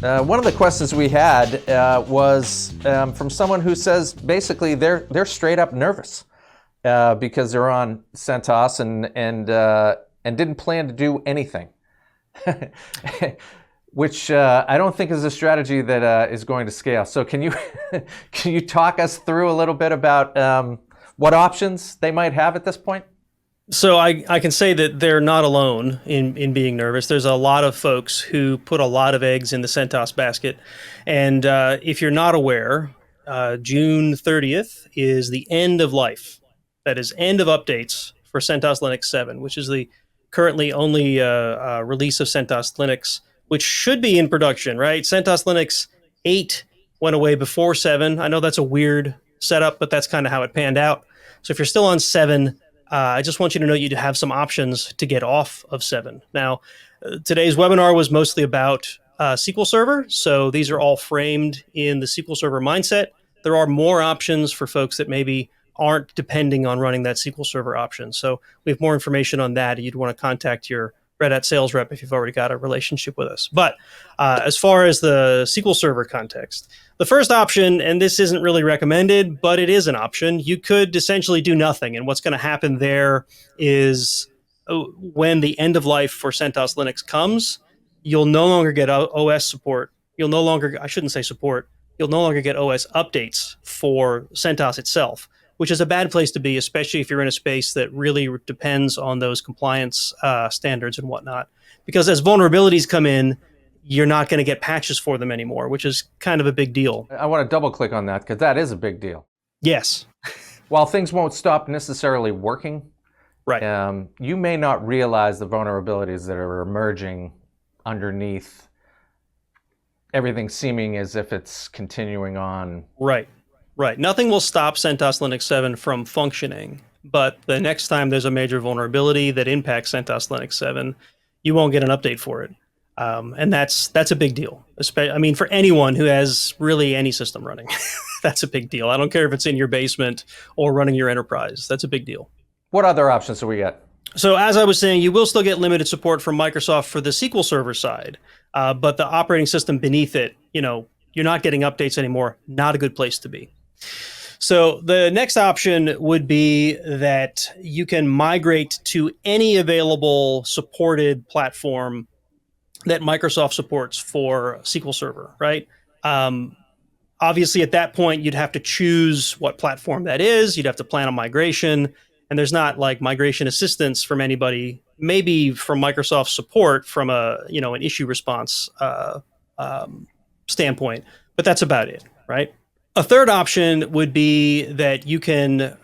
One of the questions we had was from someone who says basically they're straight up nervous because they're on CentOS and didn't plan to do anything, which I don't think is a strategy that is going to scale. So can you talk us through a little bit about what options they might have at this point? So I can say that they're not alone in being nervous. There's a lot of folks who put a lot of eggs in the CentOS basket. And if you're not aware, June 30th is the end of life. That is end of updates for CentOS Linux 7, which is the currently only release of CentOS Linux, which should be in production, right? CentOS Linux 8 went away before 7. I know that's a weird setup, but that's kind of how it panned out. So if you're still on 7, I just want you to know you have some options to get off of 7. Now, today's webinar was mostly about SQL Server, so these are all framed in the SQL Server mindset. There are more options for folks that maybe aren't depending on running that SQL Server option. So we have more information on that. You'd want to contact your Red Hat sales rep if you've already got a relationship with us. But as far as the SQL Server context, the first option, and this isn't really recommended, but it is an option, you could essentially do nothing. And what's going to happen there is when the end of life for CentOS Linux comes, you'll no longer get OS support. You'll no longer, I shouldn't say support, you'll no longer get OS updates for CentOS itself, which is a bad place to be, especially if you're in a space that really depends on those compliance standards and whatnot. Because as vulnerabilities come in, you're not going to get patches for them anymore, which is kind of a big deal. I want to double click on that because that is a big deal. Yes. While things won't stop necessarily working, right? You may not realize the vulnerabilities that are emerging underneath everything seeming as if it's continuing on. Right. Right. Nothing will stop CentOS Linux 7 from functioning, but the next time there's a major vulnerability that impacts CentOS Linux 7, you won't get an update for it. And that's a big deal. I mean, for anyone who has really any system running, that's a big deal. I don't care if it's in your basement or running your enterprise. That's a big deal. What other options do we get? So as I was saying, you will still get limited support from Microsoft for the SQL Server side, but the operating system beneath it, you're not getting updates anymore. Not a good place to be. So the next option would be that you can migrate to any available supported platform that Microsoft supports for SQL Server, right? Obviously, at that point, you'd have to choose what platform that is. You'd have to plan a migration. And there's not like migration assistance from anybody, maybe from Microsoft support from an issue response standpoint, but that's about it, right? A third option would be that you can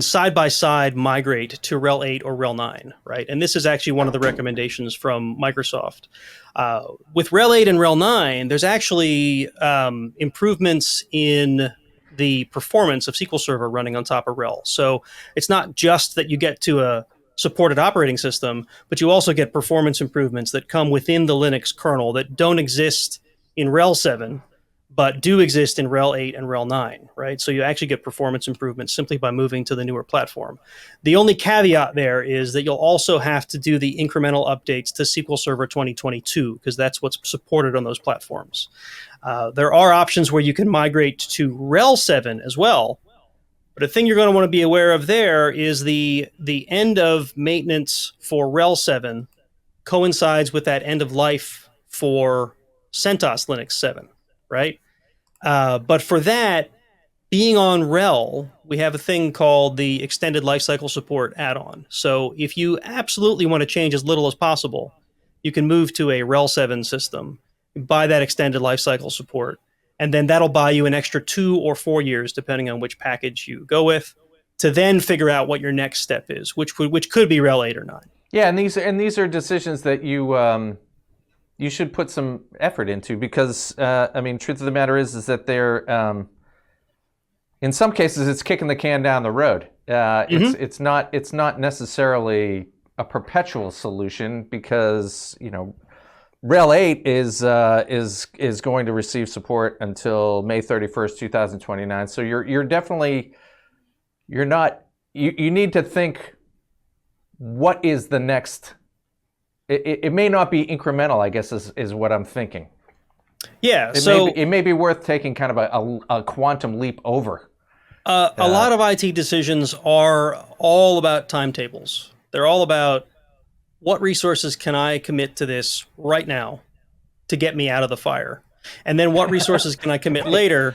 side-by-side migrate to RHEL 8 or RHEL 9, right? And this is actually one of the recommendations from Microsoft. With RHEL 8 and RHEL 9, there's actually improvements in the performance of SQL Server running on top of RHEL. So it's not just that you get to a supported operating system, but you also get performance improvements that come within the Linux kernel that don't exist in RHEL 7, but do exist in RHEL 8 and RHEL 9, right? So you actually get performance improvements simply by moving to the newer platform. The only caveat there is that you'll also have to do the incremental updates to SQL Server 2022, because that's what's supported on those platforms. There are options where you can migrate to RHEL 7 as well, but a thing you're going to want to be aware of there is the end of maintenance for RHEL 7 coincides with that end of life for CentOS Linux 7, right? But for that, being on RHEL, we have a thing called the Extended Lifecycle Support add-on. So if you absolutely want to change as little as possible, you can move to a RHEL 7 system, buy that Extended Lifecycle Support, and then that'll buy you an extra 2 or 4 years, depending on which package you go with, to then figure out what your next step is, which could be RHEL 8 or 9. Yeah, and these are decisions that you should put some effort into because, truth of the matter is that they're, in some cases, it's kicking the can down the road. It's not necessarily a perpetual solution because, RHEL 8 is going to receive support until May 31st, 2029. So you need to think, what is the next? It may not be incremental, I guess, is what I'm thinking. Yeah. It may be worth taking kind of a quantum leap over. A lot of IT decisions are all about timetables. They're all about what resources can I commit to this right now to get me out of the fire, and then what resources can I commit later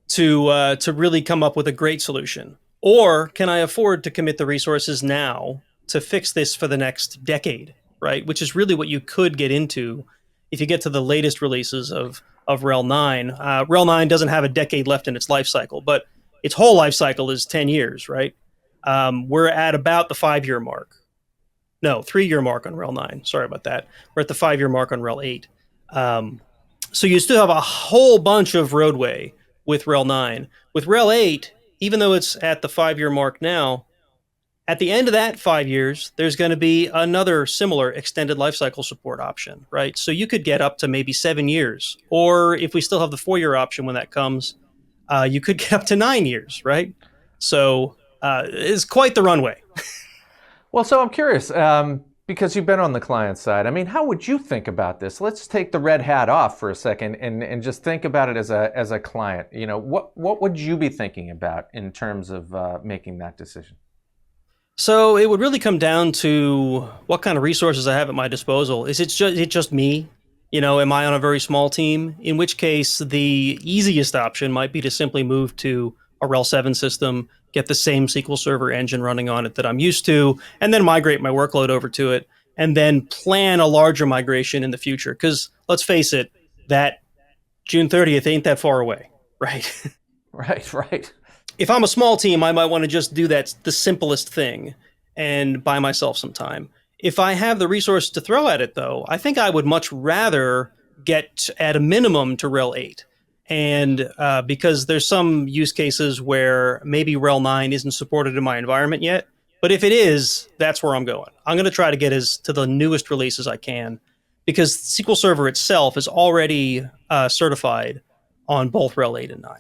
to really come up with a great solution, or can I afford to commit the resources now to fix this for the next decade, right? Which is really what you could get into if you get to the latest releases of RHEL 9. RHEL 9 doesn't have a decade left in its life cycle, but its whole life cycle is 10 years, right? We're at about the 5-year mark. No, 3-year mark on RHEL 9. Sorry about that. We're at the 5-year mark on RHEL 8. So you still have a whole bunch of roadway with RHEL 9. With RHEL 8, even though it's at the 5-year mark now, at the end of that 5 years, there's going to be another similar extended lifecycle support option, right? So you could get up to maybe 7 years. Or if we still have the 4-year option when that comes, you could get up to 9 years, right? So it's quite the runway. Well, so I'm curious, because you've been on the client side. I mean, how would you think about this? Let's take the red hat off for a second and just think about it as a client. You know, what would you be thinking about in terms of making that decision? So it would really come down to what kind of resources I have at my disposal. Is it just me? You know, am I on a very small team? In which case, the easiest option might be to simply move to a RHEL 7 system, get the same SQL Server engine running on it that I'm used to, and then migrate my workload over to it, and then plan a larger migration in the future. Because let's face it, that June 30th ain't that far away, right? Right. If I'm a small team, I might want to just do the simplest thing and buy myself some time. If I have the resource to throw at it, though, I think I would much rather get at a minimum to RHEL 8. And because there's some use cases where maybe RHEL 9 isn't supported in my environment yet, but if it is, that's where I'm going. I'm going to try to get as to the newest release as I can, because SQL Server itself is already certified on both RHEL 8 and 9.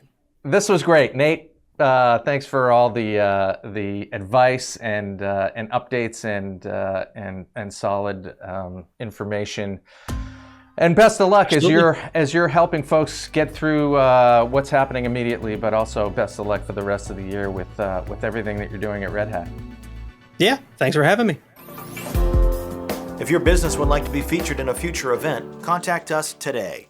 This was great, Nate. Thanks for all the advice and updates and solid information. And best of luck as you're helping folks get through what's happening immediately, but also best of luck for the rest of the year with everything that you're doing at Red Hat. Yeah, thanks for having me. If your business would like to be featured in a future event, contact us today.